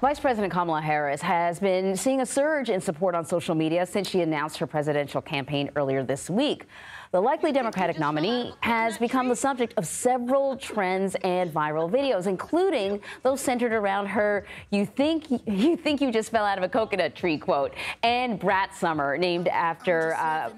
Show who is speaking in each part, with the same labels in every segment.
Speaker 1: Vice President Kamala Harris has been seeing a surge in support on social media since she announced her presidential campaign earlier this week. The likely Democratic nominee has become the subject of several trends and viral videos, including those centered around her "you think you just fell out of a coconut tree" quote, and "Brat Summer," named after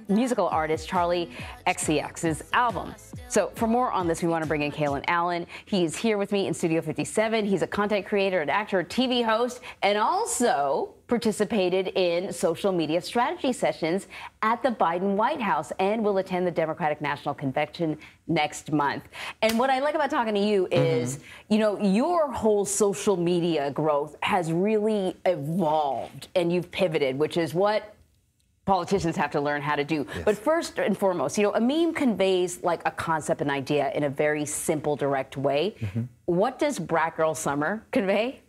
Speaker 1: musical artist Charli XCX's album. So for more on this, we want to bring in Kalen Allen. He is here with me in Studio 57. He's a content creator, an actor, TV host, and also participated in social media strategy sessions at the Biden White House and will attend the Democratic National Convention next month. And what I like about talking to you is, you know, your whole social media growth has really evolved and you've pivoted, which is what politicians have to learn how to do. Yes. But first and foremost, you know, a meme conveys like a concept, an idea in a very simple, direct way. What does Brat Girl Summer convey?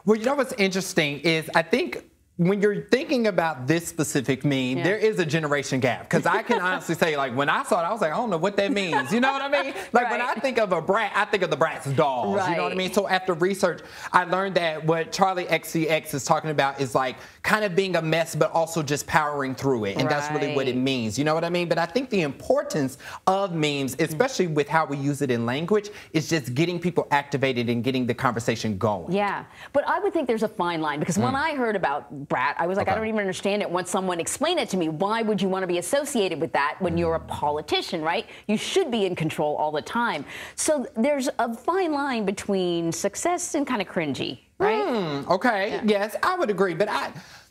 Speaker 2: Well, you know what's interesting is I think when you're thinking about this specific meme, there is a generation gap. Because I can honestly say, like, when I saw it, I was like, I don't know what that means. You know what I mean? Like, when I think of a brat, I think of the Bratz dolls. You know what I mean? So after research, I learned that what Charli XCX is talking about is, like, kind of being a mess, but also just powering through it. And that's really what it means. You know what I mean? But I think the importance of memes, especially with how we use it in language, is just getting people activated and getting the conversation going.
Speaker 1: Yeah. But I would think there's a fine line. Because when I heard about brat, I was like, I don't even understand it. Once someone explained it to me, why would you want to be associated with that when you're a politician, right? You should be in control all the time. So there's a fine line between success and kind of cringy, right?
Speaker 2: Okay. Yes, I would agree. But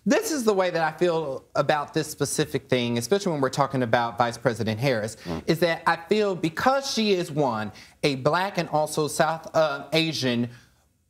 Speaker 2: this is the way that I feel about this specific thing, especially when we're talking about Vice President Harris, is that I feel because she is a Black and also South Asian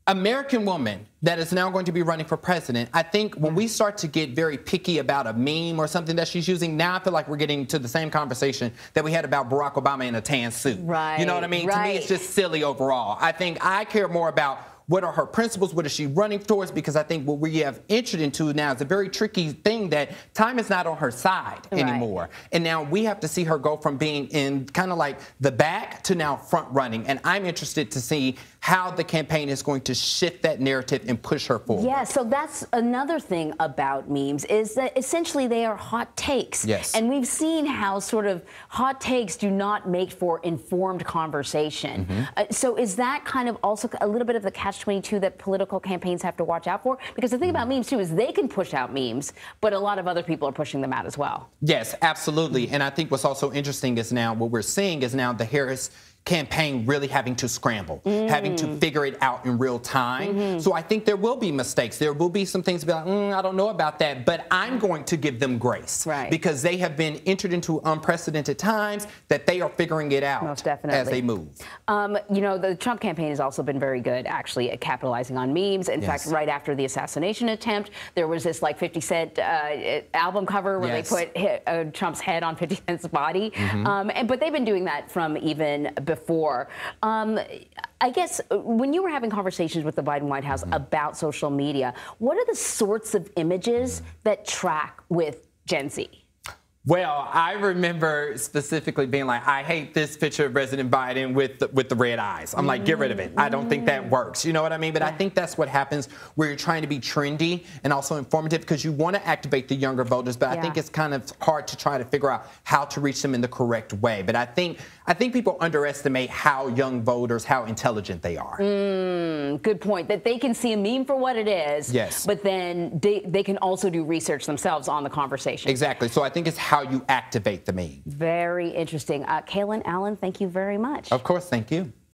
Speaker 2: American woman that is now going to be running for president, I think when we start to get very picky about a meme or something that she's using, now I feel like we're getting to the same conversation that we had about Barack Obama in a tan suit. You know what I mean? To me, it's just silly overall. I think I care more about what are her principles, what is she running towards, because I think what we have entered into now is a very tricky thing that time is not on her side anymore. And now we have to see her go from being in kind of like the back to now front running. And I'm interested to see how the campaign is going to shift that narrative and push her forward.
Speaker 1: Yeah, so that's another thing about memes is that essentially they are hot takes. And we've seen how sort of hot takes do not make for informed conversation. So is that kind of also a little bit of the catch-22 that political campaigns have to watch out for? Because the thing about memes, too, is they can push out memes, but a lot of other people are pushing them out as well.
Speaker 2: Yes, absolutely. And I think what's also interesting is now what we're seeing is now the Harris campaign really having to scramble, having to figure it out in real time. So I think there will be mistakes. There will be some things to be like, I don't know about that, but I'm going to give them grace. Because they have been entered into unprecedented times that they are figuring it out as they move.
Speaker 1: You know, the Trump campaign has also been very good, actually, at capitalizing on memes. In fact, right after the assassination attempt, there was this, like, 50 Cent album cover where they put Trump's head on 50 Cent's body. But they've been doing that from even before. I guess when you were having conversations with the Biden White House about social media, what are the sorts of images that track with Gen Z?
Speaker 2: Well, I remember specifically being like, I hate this picture of President Biden with the red eyes. I'm like, get rid of it. I don't think that works. You know what I mean? But I think that's what happens where you're trying to be trendy and also informative because you want to activate the younger voters. But I think it's kind of hard to try to figure out how to reach them in the correct way. But I think people underestimate how young voters, how intelligent they are.
Speaker 1: Good point. That they can see a meme for what it is. But then they can also do research themselves on the conversation.
Speaker 2: Exactly. So I think it's how you activate the meme.
Speaker 1: Very interesting. Kalen Allen, thank you very much.
Speaker 2: Of course, thank you.